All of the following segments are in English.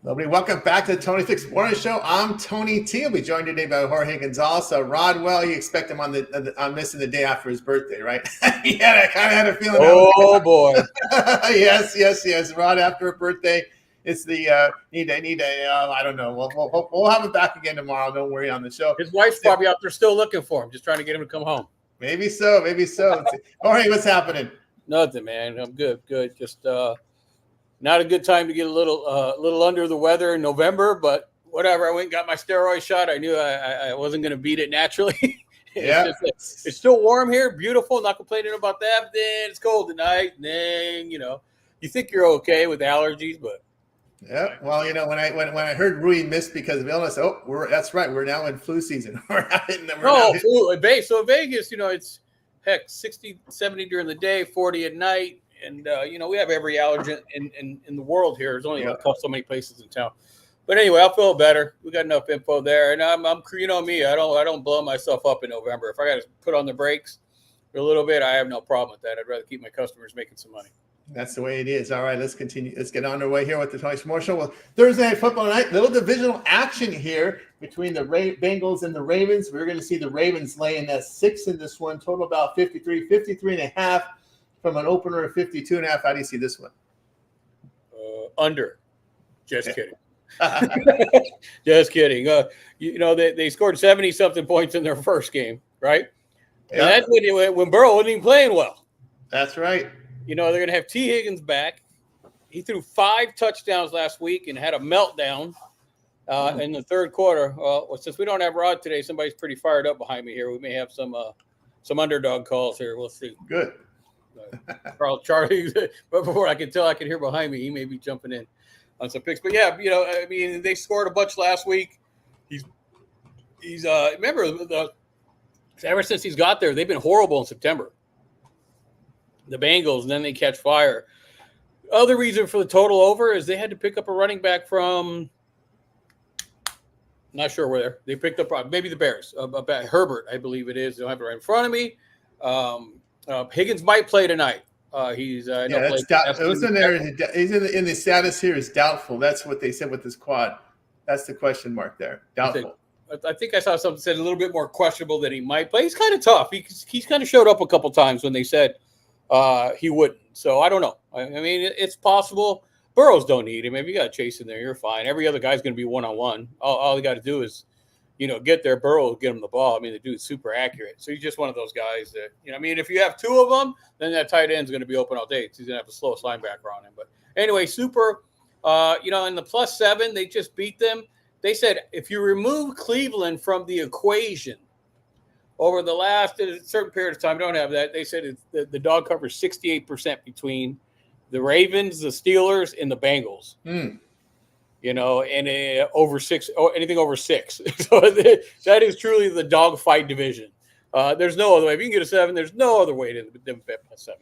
Lovely. Welcome back to the Tony Fix Morning Show. I'm Tony T. I'll be joined today by Jorge Gonzalez. Rodwell, you expect him on missing the day after his birthday, right? Yeah, I kind of had a feeling. Oh boy. yes. Rod, after a birthday, it's the I don't know. We'll have it back again tomorrow. Don't worry on the show. His wife's probably out there still looking for him, just trying to get him to come home. Maybe so. Jorge, what's happening? Nothing, man. I'm good. Just not a good time to get a little under the weather in November, but whatever. I went and got my steroid shot. I knew I wasn't going to beat it naturally. It's still warm here, beautiful. Not complaining about that. Then it's cold tonight. And then you think you're okay with allergies, but yeah. Well, when I heard Rui missed because of illness, that's right. We're now in flu season. So in Vegas, it's heck 60, 70 during the day, 40 at night. And, we have every allergen in the world here. There's only so many places in town. But anyway, I'll feel better. We got enough info there. And I'm me. I don't blow myself up in November. If I got to put on the brakes for a little bit, I have no problem with that. I'd rather keep my customers making some money. That's the way it is. All right, let's continue. Let's get on our way here with the Tony S'more Show. Well, Thursday Night Football night, little divisional action here between the Bengals and the Ravens. We're going to see the Ravens laying at 6 in this one, total about 53 and a half. From an opener of 52 and a half. How do you see this one? Under. Just kidding. Just kidding. They scored 70-something points in their first game, right? And that's when Burrow wasn't even playing well. That's right. They're going to have T. Higgins back. He threw 5 touchdowns last week and had a meltdown in the third quarter. Well, since we don't have Rod today, somebody's pretty fired up behind me here. We may have some underdog calls here. We'll see. Good. Charlie, but before I can hear behind me, he may be jumping in on some picks. But yeah, they scored a bunch last week. He's remember ever since he's got there, they've been horrible in September. The Bengals, and then they catch fire. Other reason for the total over is they had to pick up a running back from not sure where they picked up maybe the Bears. Herbert, I believe it is. They don't have it right in front of me. Higgins might play tonight. He's it was in there. He's in the status here is doubtful. That's what they said with this quad. That's the question mark there. Doubtful. I think I saw something said a little bit more questionable that he might play. He's kind of tough. He's kind of showed up a couple times when they said he wouldn't. So I don't know. I mean, it's possible. Burrows don't need him. If you got to chase in there, you're fine. Every other guy's going to be one-on-one. All you got to do is get there. Burrow will get him the ball. I mean, the dude's super accurate. So he's just one of those guys that, if you have 2 of them, then that tight end's going to be open all day. He's going to have the slowest linebacker on him. But anyway, super, in the +7, they just beat them. They said if you remove Cleveland from the equation over the last certain period of time, don't have that. They said the dog covers 68% between the Ravens, the Steelers, and the Bengals. And over 6 or anything over 6. So that is truly the dogfight division. There's no other way. If you can get a 7, there's no other way to bet +7.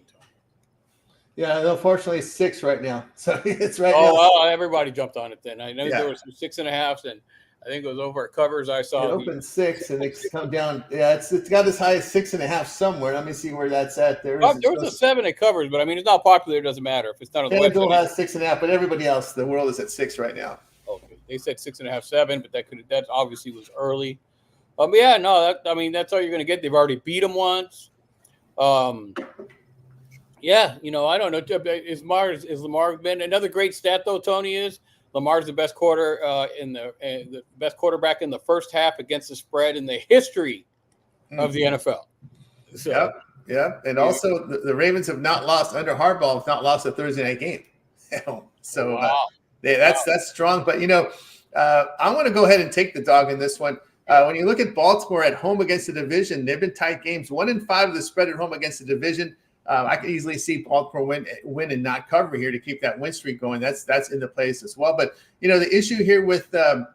Yeah, unfortunately, it's 6 right now. So it's right now. Oh, well, everybody jumped on it then. I know there were some 6.5s, and I think it was over at covers. I saw it opened 6, and it's come down. Yeah, it's got as high as 6.5 somewhere. Let me see where that's at. There was a 7 at covers, but I mean, it's not popular. It doesn't matter if it's not on the website. FanDuel has 6.5, but everybody else, the world is at 6 right now. Okay, they said 6.5, 7, but that obviously was early. That's all you're going to get. They've already beat them once. I don't know. Is Lamar been another great stat though? Tony is Lamar's the best the best quarterback in the first half against the spread in the history of the NFL. So, yeah, and also the Ravens have not lost under Harbaugh. Have not lost a Thursday night game. So that's strong. But I want to go ahead and take the dog in this one. When you look at Baltimore at home against the division, they've been tight games. 1-5 of the spread at home against the division. I could easily see Baltimore win and not cover here to keep that win streak going. That's in the place as well. But the issue here with the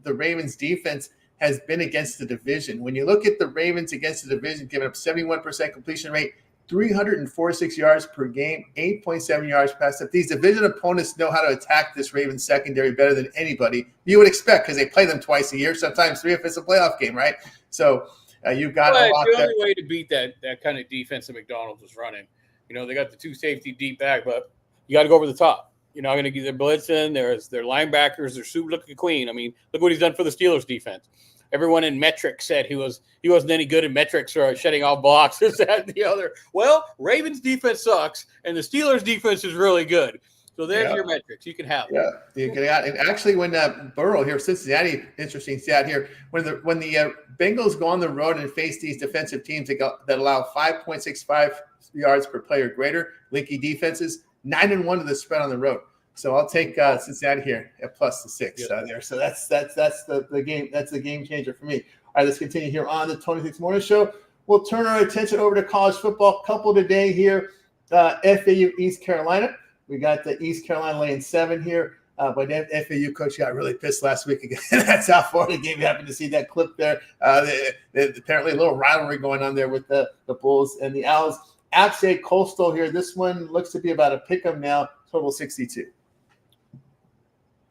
Ravens defense has been against the division. When you look at the Ravens against the division, giving up 71% completion rate, 346 yards per game, 8.7 yards passed up. These division opponents know how to attack this Ravens secondary better than anybody you would expect because they play them twice a year, sometimes 3 if it's a playoff game, right? So you've got a lot there. The only way to beat that kind of defense that McDonald's was running. They got the 2 safety deep back, but you got to go over the top. You're not going to get their blitzing. There's their linebackers. They're super looking clean. I mean, look what he's done for the Steelers defense. Everyone in metrics said he wasn't any good in metrics or shedding off blocks, this, that, and the other. Well, Ravens defense sucks, and the Steelers defense is really good. So there's your metrics. You can have it. Yeah, you can have. And actually, when Burrow here, Cincinnati, interesting stat here, when the Bengals go on the road and face these defensive teams that allow 5.65 yards per player greater, leaky defenses, 9-1 to the spread on the road. So I'll take Cincinnati here at +6 there. So that's the game. That's the game changer for me. All right, let's continue here on the 26 Morning Show. We'll turn our attention over to college football. Couple today here, FAU East Carolina. We got the East Carolina laying 7 here. But then FAU coach got really pissed last week again. That South Florida game. You happen to see that clip there. Apparently a little rivalry going on there with the Bulls and the Owls. App State Coastal here. This one looks to be about a pick 'em now. Total 62.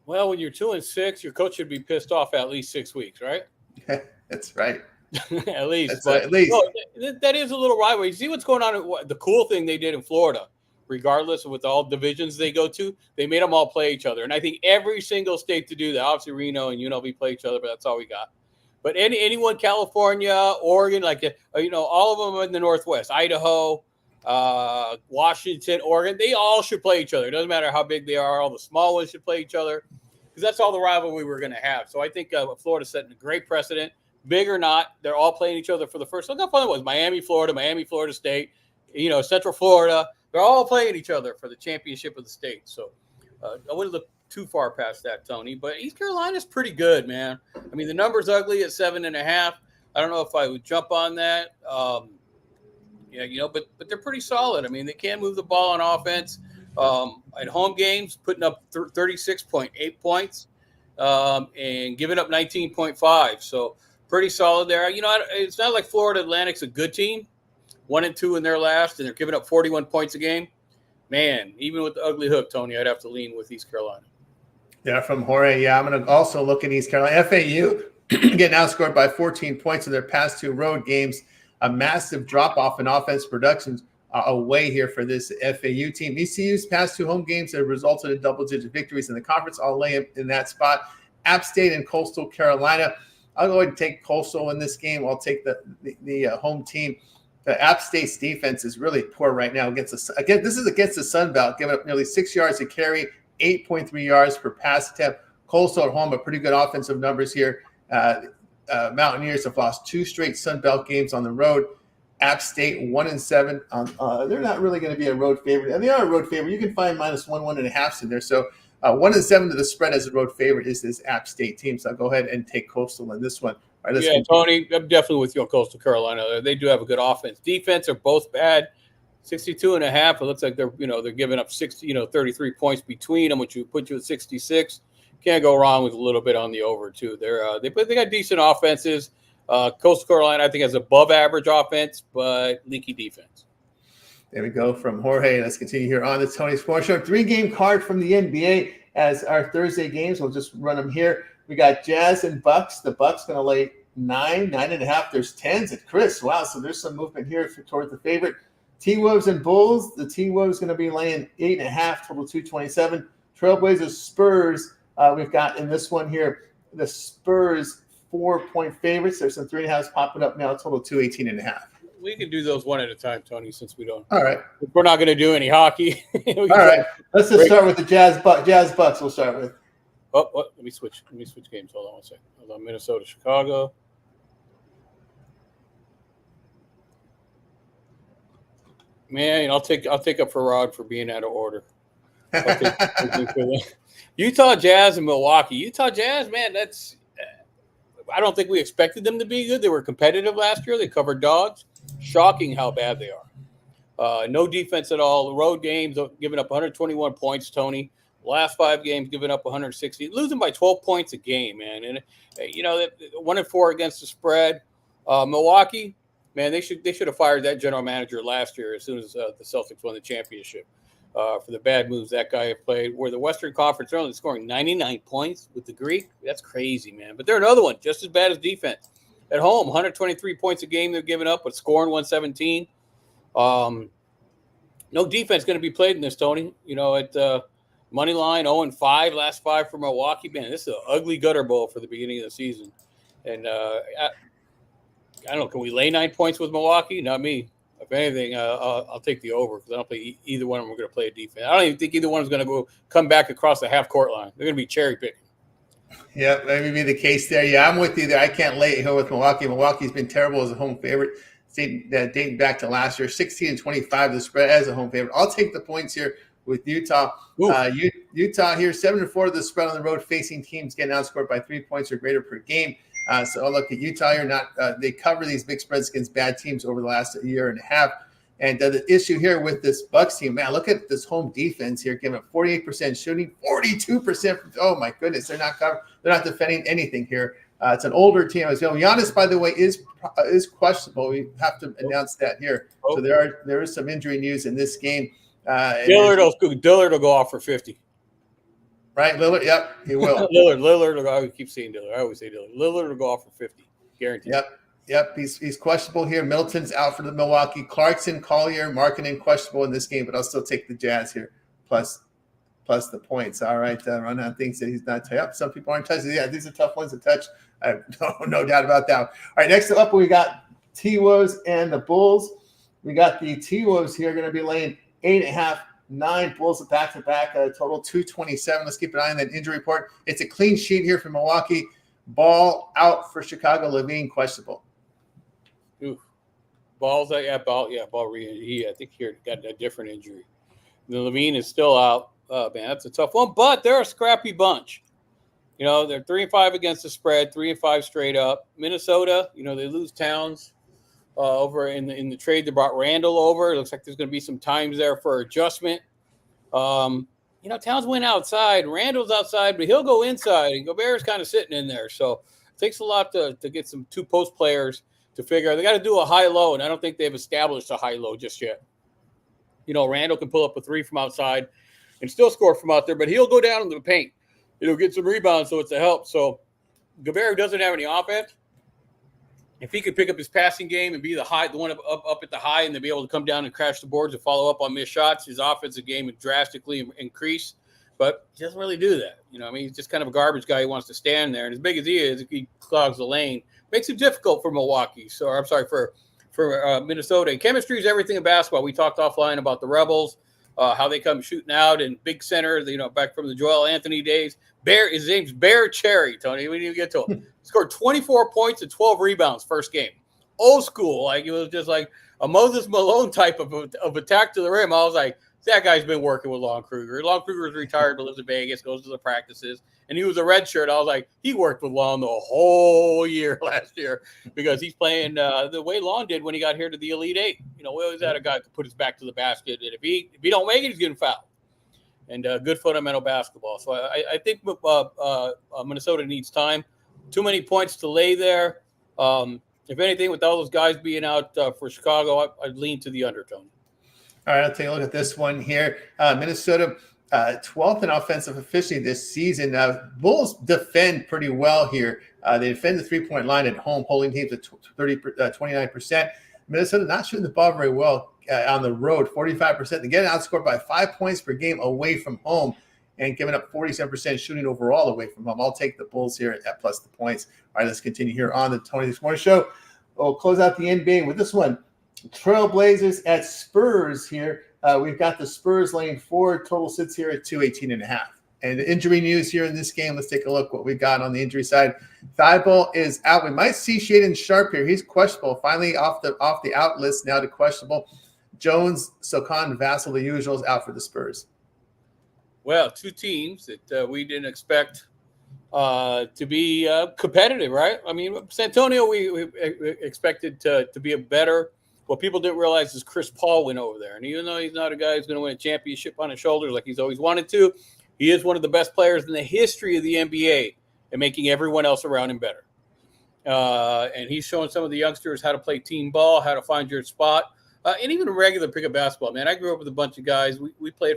Well, when you're 2-6, your coach should be pissed off at least 6 weeks, right? That's right. At least. At least. No, that is a little rivalry. You see what's going on? The cool thing they did in Florida, regardless of with all divisions they go to, they made them all play each other. And I think every single state to do that, obviously Reno and UNLV play each other, but that's all we got. But anyone, California, Oregon, all of them in the Northwest, Idaho, Washington, Oregon, they all should play each other. It doesn't matter how big they are. All the small ones should play each other because that's all the rivalry we're going to have. So I think Florida's setting a great precedent. Big or not, they're all playing each other for the first. Look how fun it was. Miami, Florida State, Central Florida. They're all playing each other for the championship of the state. So I wouldn't look too far past that, Tony. But East Carolina's pretty good, man. I mean, the number's ugly at 7.5. I don't know if I would jump on that. But they're pretty solid. I mean, they can move the ball on offense. At home games, putting up 36.8 points and giving up 19.5. So pretty solid there. It's not like Florida Atlantic's a good team. 1-2 in their last, and they're giving up 41 points a game. Man, even with the ugly hook, Tony, I'd have to lean with East Carolina. Yeah, from Jorge. Yeah, I'm going to also look at East Carolina. FAU getting outscored by 14 points in their past 2 road games. A massive drop-off in offense production away here for this FAU team. ECU's past 2 home games have resulted in double-digit victories in the conference. I'll lay in that spot. App State and Coastal Carolina. I'll go ahead and take Coastal in this game. I'll take the home team. The App State's defense is really poor right now. This is against the Sun Belt, giving up nearly 6 yards to carry, 8.3 yards per pass attempt. Coastal at home, but pretty good offensive numbers here. Mountaineers have lost 2 straight Sun Belt games on the road. App State 1-7. They're not really going to be a road favorite, and they are a road favorite. You can find -1.5 in there. So 1-7 to the spread as a road favorite is this App State team. So I'll go ahead and take Coastal in this one. All right, Tony, I'm definitely with you on Coastal Carolina. They do have a good offense. Defense are both bad. 62.5. It looks like they're giving up 33 points between them, which would put you at 66. Can't go wrong with a little bit on the over too. They got decent offenses. Coastal Carolina, I think, has above average offense, but leaky defense. There we go from Jorge. Let's continue here on the Tony Sports Show. 3-game card from the NBA as our Thursday games. We'll just run them here. We got Jazz and Bucks. The Bucks going to lay 9.5. There's 10s at Chris. Wow, so there's some movement here toward the favorite. T-Wolves and Bulls. The T-Wolves going to be laying 8.5, total 227. Trailblazers, Spurs. We've got in this one here, the Spurs 4-point favorites. There's some 3.5s popping up now, total 218.5. We can do those one at a time, Tony, since we don't. All right. We're not going to do any hockey. All right. Let's just start with the Jazz Bucks we'll start with. Let me switch games. Hold on one second. Hold on. Minnesota, Chicago. Man, I'll take up Farad for being out of order. Utah Jazz and Milwaukee. Utah Jazz, man, that's I don't think we expected them to be good. They were competitive last year. They covered dogs. Shocking how bad they are. No defense at all. The road games giving up 121 points, Tony. Last 5 games giving up 160. Losing by 12 points a game, man. And 1-4 against the spread. Milwaukee, man, they should have fired that general manager last year as soon as the Celtics won the championship. For the bad moves that guy had played. Where the Western Conference, they're only scoring 99 points with the Greek. That's crazy, man. But they're another one, just as bad as defense. At home, 123 points a game they're giving up, but scoring 117. No defense going to be played in this, Tony. Money line 0-5, last 5 for Milwaukee. Man, this is an ugly gutter bowl for the beginning of the season. And I don't know, can we lay 9 points with Milwaukee? Not me. If anything, I'll take the over because I don't think either one of them are going to play a defense. I don't even think either one is going to come back across the half-court line. They're going to be cherry picking. Yeah, that may be the case there. Yeah, I'm with you there. I can't lay it here with Milwaukee. Milwaukee's been terrible as a home favorite, dating back to last year. 16-25 the spread as a home favorite. I'll take the points here with Utah. Utah here, 7-4 the spread on the road, facing teams getting outscored by 3 points or greater per game. So I'll look at Utah here. They cover these big spreads against bad teams over the last year and a half. And the issue here with this Bucks team, man, look at this home defense here, giving up 48% shooting, 42%. Oh my goodness, they're not defending anything here. It's an older team as well. Giannis, by the way, is questionable. We have to announce that here. So there is some injury news in this game. Dillard will go off for 50. Right, Lillard. Yep, he will. Lillard will go. I keep saying Dillard. I always say Dillard. Lillard will go off for 50, guaranteed. Yep. He's questionable here. Middleton's out for the Milwaukee. Clarkson, Collier, Markkanen questionable in this game, but I'll still take the Jazz here plus the points. All right, Ronan thinks that he's not touched. Some people aren't touching. Yeah, these are tough ones to touch. I have no doubt about that. All right, next up we got T-Wolves and the Bulls. We got the T-Wolves here going to be laying 8.5. 9 Bulls back-to-back, total 227. Let's keep an eye on that injury report. It's a clean sheet here for Milwaukee. Ball out for Chicago. Levine questionable. Ball's I think he got a different injury. The Levine is still out. Man, that's a tough one. But they're a scrappy bunch. You know, they're 3-5 against the spread, 3-5 straight up. Minnesota, you know, they lose Towns. Over in the trade, they brought Randall over. It looks like there's going to be some times there for adjustment. Towns went outside. Randall's outside, but he'll go inside. And Gobert's kind of sitting in there. So it takes a lot to get some 2 post players to figure out. They got to do a high-low, and I don't think they've established a high-low just yet. You know, Randall can pull up a 3 from outside and still score from out there, but he'll go down into the paint. He'll get some rebounds, so it's a help. So Gobert doesn't have any offense. If he could pick up his passing game and be the one up at the high, and then be able to come down and crash the boards and follow up on missed shots, his offensive game would drastically increase. But he doesn't really do that. You know, I mean, he's just kind of a garbage guy who wants to stand there. And as big as he is, if he clogs the lane, makes it difficult for Milwaukee. So I'm sorry for Minnesota. And chemistry is everything in basketball. We talked offline about the Rebels, how they come shooting out and big center. You know, back from the Joel Anthony days. His name's Bear Cherry, Tony. We didn't even get to him. Scored 24 points and 12 rebounds first game. Old school. Like, it was just like a Moses Malone type of attack to the rim. I was like, that guy's been working with Lon Kruger. Lon Kruger's retired but lives in Vegas, goes to the practices. And he was a red shirt. I was like, he worked with Lon the whole year last year because he's playing the way Lon did when he got here to the Elite Eight. You know, we always had a guy who could put his back to the basket. And if he don't make it, he's getting fouled. And good fundamental basketball. So I think Minnesota needs time. Too many points to lay there. If anything, with all those guys being out for Chicago, I'd lean to the undertone. All right, I'll take a look at this one here. Minnesota, 12th in offensive efficiency this season. Bulls defend pretty well here. They defend the 3-point line at home, holding teams at 29%. Minnesota not shooting the ball very well on the road, 45%. They're getting outscored by 5 points per game away from home and giving up 47% shooting overall away from home. I'll take the Bulls here at plus the points. All right, let's continue here on the Tony This Morning Show. We'll close out the NBA with this one. Trailblazers at Spurs here. We've got the Spurs laying 4. Total sits here at 218.5. And the injury news here in this game, let's take a look what we got on the injury side. Thibault is out. We might see Shaedon Sharpe here. He's questionable. Finally off the out list now to questionable. Jones, Sokan, Vassell, the usual, is out for the Spurs. Well, 2 teams that we didn't expect to be competitive, right? I mean, San Antonio, we expected to be a better. What people didn't realize is Chris Paul went over there. And even though he's not a guy who's going to win a championship on his shoulders like he's always wanted to, he is one of the best players in the history of the NBA and making everyone else around him better. And he's showing some of the youngsters how to play team ball, how to find your spot, and even regular pickup basketball. Man, I grew up with a bunch of guys. We played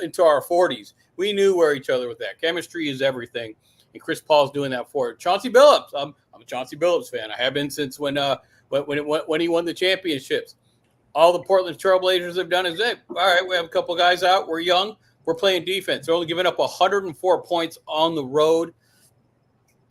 into our 40s. We knew where each other was at. Chemistry is everything, and Chris Paul's doing that for it. Chauncey Billups. I'm a Chauncey Billups fan. I have been since when he won the championships. All the Portland Trailblazers have done is all right, we have a couple guys out. We're young. we're playing defense. They're only giving up 104 points on the road.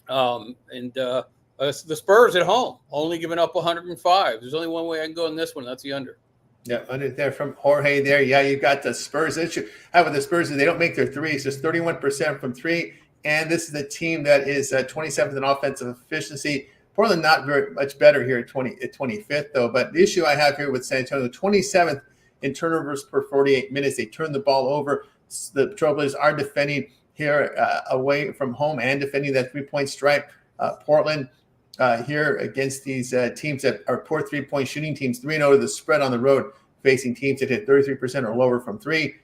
The Spurs at home, only giving up 105. There's only one way I can go in this one. That's the under. Yeah, under there from Jorge there. Yeah, you got the Spurs. Issue how with the Spurs is they don't make their threes, just 31% from three. And this is a team that is 27th in offensive efficiency. Portland not very much better here at 25th, though. But the issue I have here with San Antonio, 27th in turnovers per 48 minutes. They turn the ball over. The Trailblazers are defending here away from home and defending that three-point stripe. Portland here against these teams that are poor three-point shooting teams, 3-0 to the spread on the road, facing teams that hit 33% or lower from three.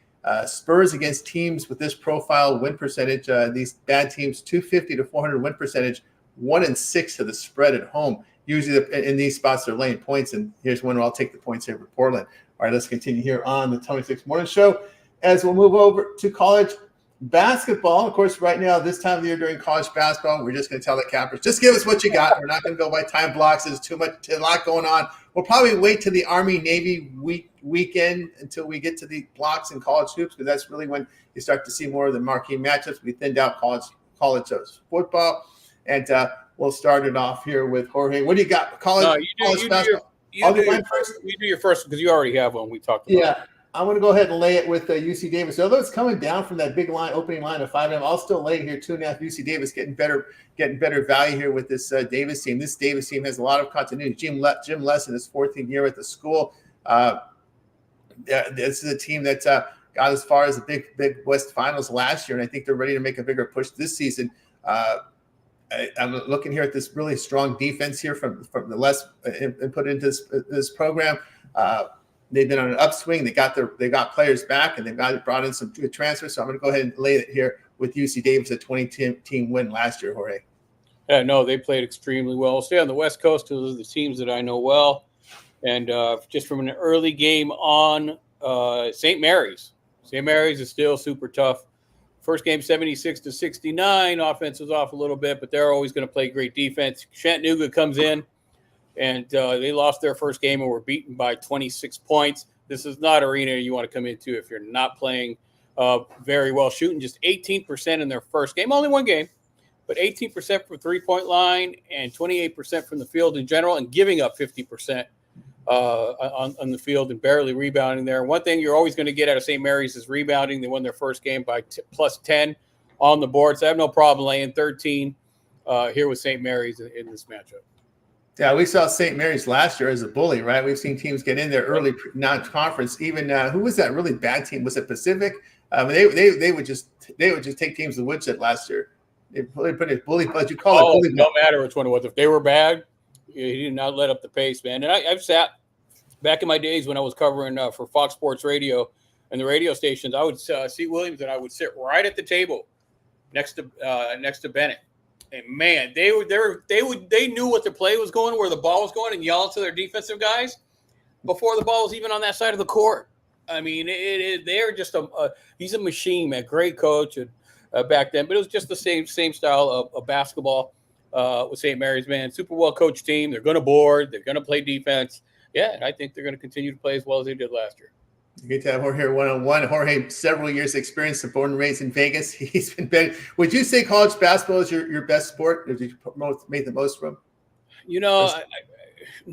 Spurs against teams with this profile win percentage, these bad teams, 250 to 400 win percentage, 1-6 to the spread at home. Usually in these spots, they're laying points, and here's one where I'll take the points here for Portland. All right, let's continue here on the Tony Six Morning Show as we'll move over to college basketball. Of course, right now, this time of the year during college basketball, we're just going to tell the cappers, just give us what you got. We're not going to go by time blocks. There's a lot going on. We'll probably wait to the Army-Navy weekend until we get to the blocks in college hoops, because that's really when you start to see more of the marquee matchups. We thinned out college football, and we'll start it off here with Jorge. What do you got? College basketball. You do your first because you already have one we talked about. Yeah. I'm going to go ahead and lay it with UC Davis. Although it's coming down from that big opening line of 5-0, I'll still lay it here 2.5. UC Davis getting better value here with this Davis team. This Davis team has a lot of continuity. Jim Lesson, his 14th year at the school. This is a team that got as far as the Big West Finals last year, and I think they're ready to make a bigger push this season. I'm looking here at this really strong defense here from the Les input into this program. They've been on an upswing. They got players back, and they've brought in some good transfers. So I'm going to go ahead and lay it here with UC Davis, a 20-team win last year, Jorge. Yeah, no, they played extremely well. I'll stay on the West Coast. Those are the teams that I know well. And just from an early game on, St. Mary's. St. Mary's is still super tough. First game, 76-69. Offense was off a little bit, but they're always going to play great defense. Chattanooga comes in, and they lost their first game and were beaten by 26 points. This is not an arena you want to come into if you're not playing very well, shooting just 18% in their first game. Only one game, but 18% from three-point line and 28% from the field in general, and giving up 50% on the field and barely rebounding there. One thing you're always going to get out of St. Mary's is rebounding. They won their first game by plus 10 on the board, so I have no problem laying 13 here with St. Mary's in this matchup. Yeah, we saw St. Mary's last year as a bully, right? We've seen teams get in there early non-conference. Even who was that really bad team? Was it Pacific? They would just take teams to the woodshed last year. They put a bully, but you call it bully. No matter which one it was. If they were bad, he did not let up the pace, man. And I've sat back in my days when I was covering for Fox Sports Radio and the radio stations. I would see Williams, and I would sit right at the table next to Bennett. And man, they knew what the play was going, where the ball was going, and yelling to their defensive guys before the ball was even on that side of the court. I mean, they're just he's a machine, man. Great coach back then, but it was just the same style of basketball with St. Mary's, man. Super well coached team. They're going to board. They're going to play defense. Yeah, and I think they're going to continue to play as well as they did last year. Good to have Jorge one-on-one. Jorge, several years experience, born and raised in Vegas. He's been better. Would you say college basketball is your best sport? Or did you make the most from? You know,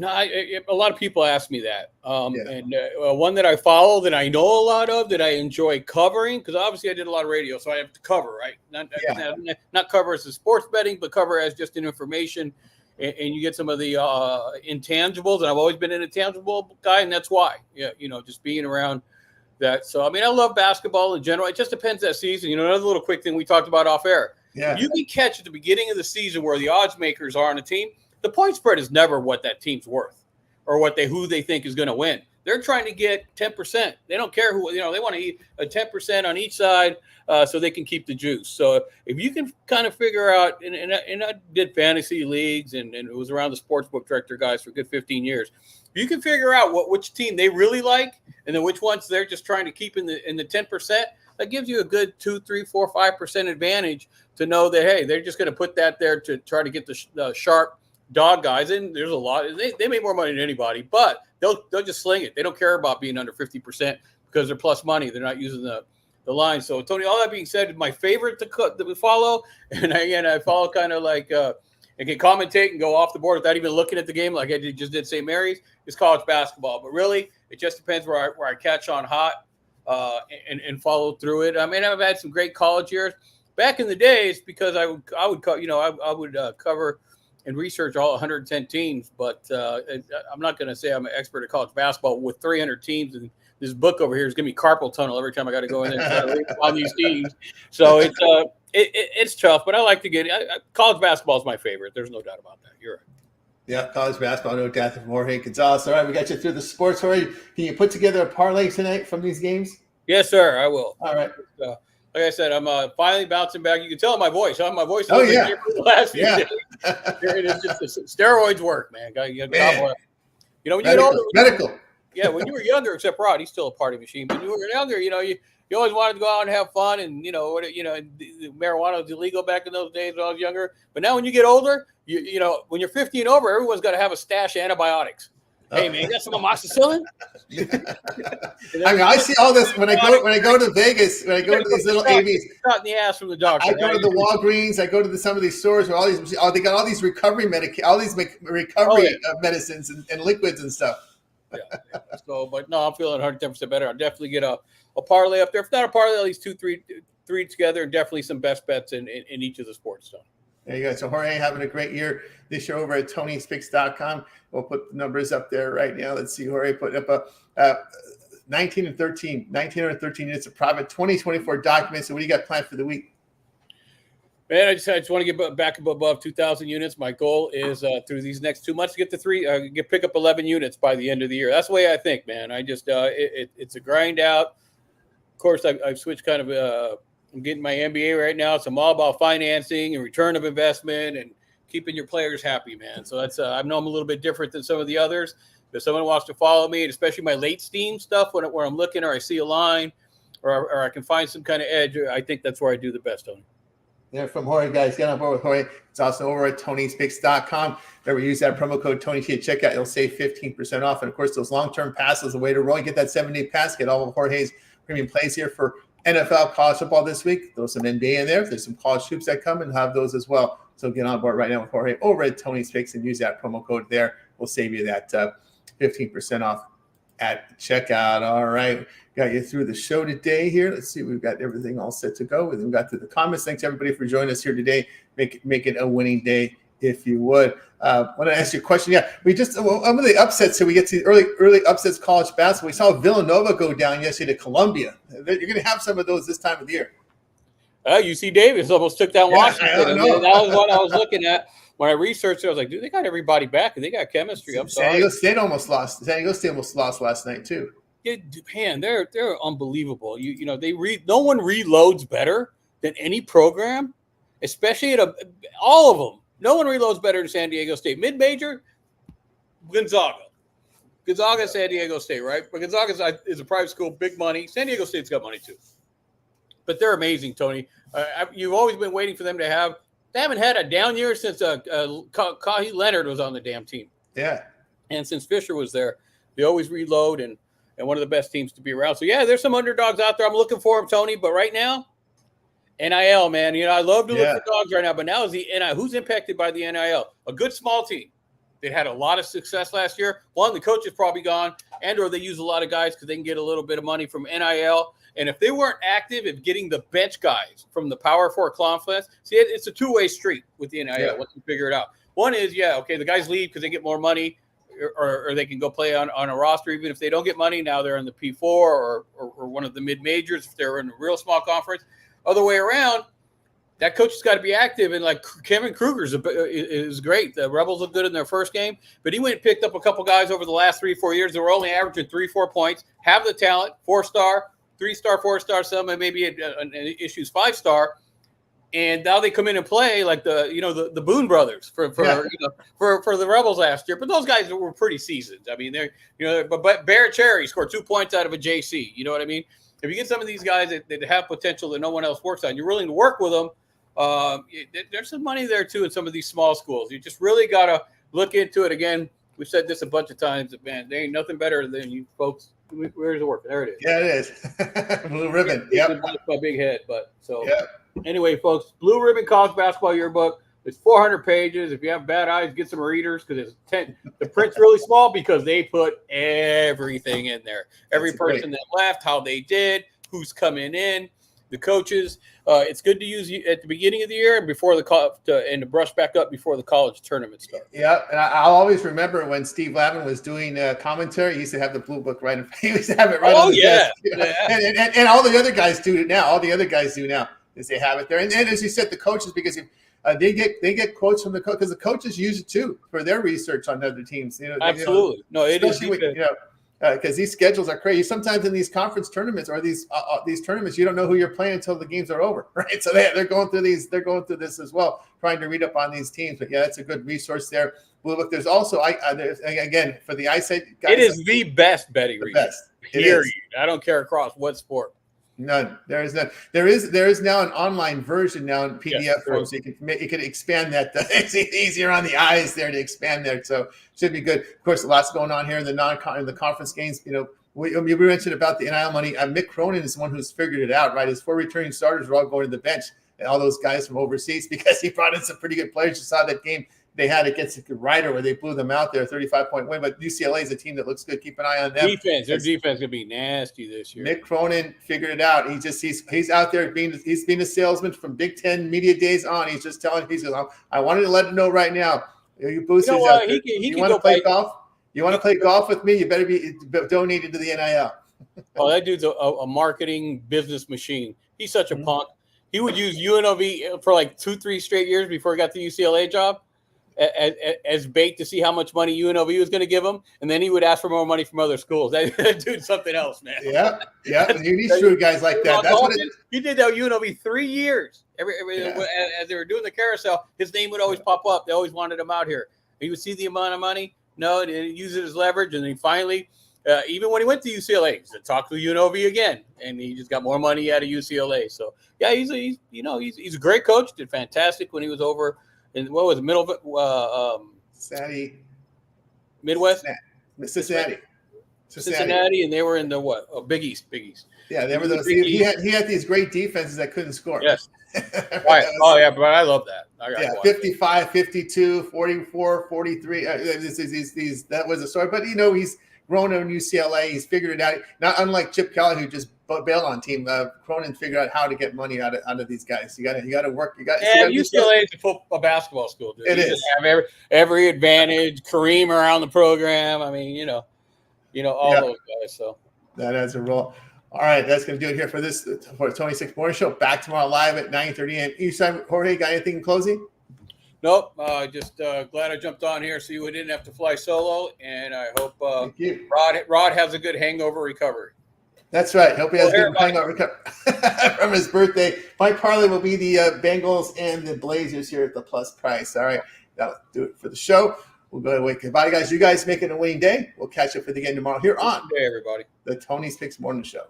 a lot of people ask me that. And one that I follow, that I know a lot of, that I enjoy covering, because obviously I did a lot of radio, so I have to cover, right? Not cover as a sports betting, but cover as just an information. And you get some of the intangibles, and I've always been an intangible guy, and that's why. Yeah, just being around that. So, I mean, I love basketball in general. It just depends that season. Another little quick thing we talked about off air. Yeah. You can catch at the beginning of the season where the odds makers are on a team. The point spread is never what that team's worth or who they think is going to win. They're trying to get 10%. They don't care who, they want to eat a 10% on each side so they can keep the juice. So if you can kind of figure out, and I did fantasy leagues and it was around the sportsbook director guys for a good 15 years. If you can figure out which team they really like and then which ones they're just trying to keep in the 10%, that gives you a good 2, 3, 4, 5% advantage to know that, hey, they're just going to put that there to try to get the sharp dog guys. And there's a lot. They make more money than anybody, but they'll just sling it. They don't care about being under 50% because they're plus money. They're not using line. So, Tony, all that being said, my favorite to follow, and I follow kind of like and can commentate and go off the board without even looking at the game like I just did St. Mary's, is college basketball. But really, it just depends where I catch on hot and follow through it. I mean, I've had some great college years. Back in the days, because I would cover and research all 110 teams, but I'm not going to say I'm an expert at college basketball with 300 teams, and this book over here is giving me carpal tunnel every time I got to go in there and read on these teams. So it's tough, but I like to get college basketball is my favorite. There's no doubt about that. You're right. Yeah, college basketball, no doubt, from Jorge Gonzalez. All right, we got you through the sports. Jorge, can you put together a parlay tonight from these games? Yes, sir, I will. All right. Like I said, I'm finally bouncing back. You can tell my voice. Huh? My voice is the last few days. It's just steroids work, man. You know, when you get older, medical. Yeah, when you were younger, except Rod, he's still a party machine. But when you were younger, you always wanted to go out and have fun, and marijuana was illegal back in those days when I was younger. But now, when you get older, when you're 50 and over, everyone's got to have a stash of antibiotics. Hey man, you got some amoxicillin? I mean, I see all this when I go to Vegas. When I go to these little AVs, shot in the ass from the doctor. I go to the Walgreens. I go to some of these stores where they got all these recovery medicines and liquids and stuff. Yeah. So, but no, I'm feeling 110% better. I'll definitely get a parlay up there. If not a parlay, at least 2, 3 together, and definitely some best bets in each of the sports. So. There you go. So Jorge having a great year this year over at TonySpicks.com. We'll put the numbers up there right now. Let's see. Jorge put up a 19 and 13 units of profit, 2024 documents. So what do you got planned for the week? Man, I just want to get back above 2,000 units. My goal is through these next 2 months to get to pick up 11 units by the end of the year. That's the way I think, man. I just it's a grind out. Of course, I've switched kind of. I'm getting my MBA right now, so I'm all about financing and return of investment and keeping your players happy, man. So that's I know I'm a little bit different than some of the others. If someone wants to follow me, and especially my late steam stuff, where I'm looking or I see a line or I can find some kind of edge, I think that's where I do the best, Tony. Yeah, from Jorge, guys. Get on board with Jorge. It's also over at TonySpicks.com. Remember, use that promo code TonyT at checkout. You'll save 15% off. And, of course, those long-term passes, the way to roll. You get that 7-day pass. Get all of Jorge's premium plays here for NFL, college football this week. Throw some NBA in there. If there's some college hoops that come, and have those as well. So get on board right now with Jorge over at TonySpicks and use that promo code there. We'll save you that 15% off at checkout. All right. Got you through the show today here. Let's see. We've got everything all set to go. We got through the comments. Thanks, everybody, for joining us here today. Make it a winning day, if you would. I want to ask you a question. Yeah, we just some of the upsets. So we get to the early upsets college basketball. We saw Villanova go down yesterday to Columbia. You're going to have some of those this time of the year. UC Davis almost took down Washington. That was what I was looking at when I researched it. I was like, dude, they got everybody back and they got chemistry. I'm sorry. San Diego State almost lost. San Diego State almost lost last night too. Yeah, man, they're unbelievable. No one reloads better than any program, especially all of them. No one reloads better than San Diego State. Mid-major, Gonzaga, San Diego State, right? But Gonzaga is a private school, big money. San Diego State's got money too. But they're amazing, Tony. You've always been waiting for them to have. They haven't had a down year since Kahi Leonard was on the damn team. Yeah. And since Fisher was there, they always reload and one of the best teams to be around. So, yeah, there's some underdogs out there. I'm looking for them, Tony. But right now, NIL, man. I love to look for dogs right now. But now is the NIL. Who's impacted by the NIL? A good small team. They had a lot of success last year. One, the coach is probably gone, or they use a lot of guys because they can get a little bit of money from NIL. And if they weren't active in getting the bench guys from the Power 4 conference, see, it's a two-way street with the NIL. Once you figure it out. One is, the guys leave because they get more money. Or they can go play on a roster even if they don't get money. Now they're in the P4 or one of the mid-majors if they're in a real small conference. Other way around, that coach has got to be active. And like Kevin Kruger is great. The Rebels look good in their first game, but he went and picked up a couple guys over the last 3-4 years that were only averaging 3-4 points, have the talent, 4-star, 3-star, 4-star, some maybe an issues 5-star. And now they come in and play like the Boone brothers for the Rebels last year. But those guys were pretty seasoned. I mean, but Barrett Cherry scored 2 points out of a JC. You know what I mean? If you get some of these guys that have potential that no one else works on, you're willing to work with them. There's some money there too in some of these small schools. You just really got to look into it. Again, we've said this a bunch of times. Man, there ain't nothing better than you folks Where's it working? There it is. Yeah, it is. Blue ribbon. Yep. My big head, but so. Yep. Anyway, folks, Blue Ribbon College Basketball Yearbook. It's 400 pages. If you have bad eyes, get some readers because it's 10. The print's really small because they put everything in there. Every person that left, how they did, who's coming in, the coaches. It's good to use at the beginning of the year and before and to brush back up before the college tournament starts. Yeah, and I'll always remember when Steve Lavin was doing commentary. He used to have the blue book right in front. He used to have it right on the desk. Yeah. And all the other guys do it now. All the other guys do now is they have it there. And as you said, the coaches, because they get quotes from the coach because the coaches use it too for their research on other teams. Absolutely. No, it is. Because these schedules are crazy. Sometimes in these conference tournaments or these tournaments, you don't know who you're playing until the games are over, right? So they're going through these. They're going through this as well, trying to read up on these teams. But yeah, that's a good resource there. Blue Book. There's also again for the eyesight guys. It is the best betting resource. Period. I don't care across what sport. None. There is none. There is now an online version now in PDF form, so you can expand that. It's easier on the eyes there to expand there, so should be good. Of course, lots going on here in the conference games. We mentioned about the NIL money. Mick Cronin is the one who's figured it out, right? His 4 returning starters are all going to the bench, and all those guys from overseas because he brought in some pretty good players. You saw that game they had against Ryder where they blew them out there, 35-point win. But UCLA is a team that looks good. Keep an eye on them. Their defense gonna be nasty this year. Mick Cronin figured it out. He's out there he's been a salesman from Big Ten media days on. He's just telling. He says, I wanted to let him know right now. You boosters out there. You want to play golf? You want to play golf with me? You better be donated to the NIL. Oh, that dude's a marketing business machine. He's such a punk. He would use UNLV for like 2-3 straight years before he got the UCLA job as bait to see how much money UNLV was going to give him, and then he would ask for more money from other schools. That dude's something else, man. Yeah. You need true guys like that. That's what he did. That UNLV 3 years. As they were doing the carousel, his name would always pop up. They always wanted him out here. He would see the amount of money. No, and he'd use it as leverage, and then finally, even when he went to UCLA, he talked to UNLV again, and he just got more money out of UCLA. So yeah, he's a great coach. Did fantastic when he was over. And what was it, Midwest? Cincinnati, and they were in the Big East. Yeah, they were those. He had these great defenses that couldn't score. Yes. Right. Oh, yeah, but I love that. 55, 52, 44, 43. That was a story. But, he's grown in UCLA. He's figured it out. Not unlike Chip Kelly, who just bailed on team. Cronin figured out how to get money out of these guys. You got to work. UCLA is a basketball school, dude. It is. Just have every advantage. Kareem around the program. I mean, all those guys. So that has a role. All right, that's going to do it here for the 26 Morning Show. Back tomorrow live at 9:30 a.m. Eastern. Jorge, got anything in closing? Nope. Just glad I jumped on here so you didn't have to fly solo, and I hope Rod has a good hangover recovery. That's right. Hope he has a good hangover recovery from his birthday. My parlay will be the Bengals and the Blazers here at the plus price. All right, that'll do it for the show. We'll go away. Goodbye, guys. You guys make it a winning day. We'll catch up with you again tomorrow here on everybody. The Tony's Picks Morning Show.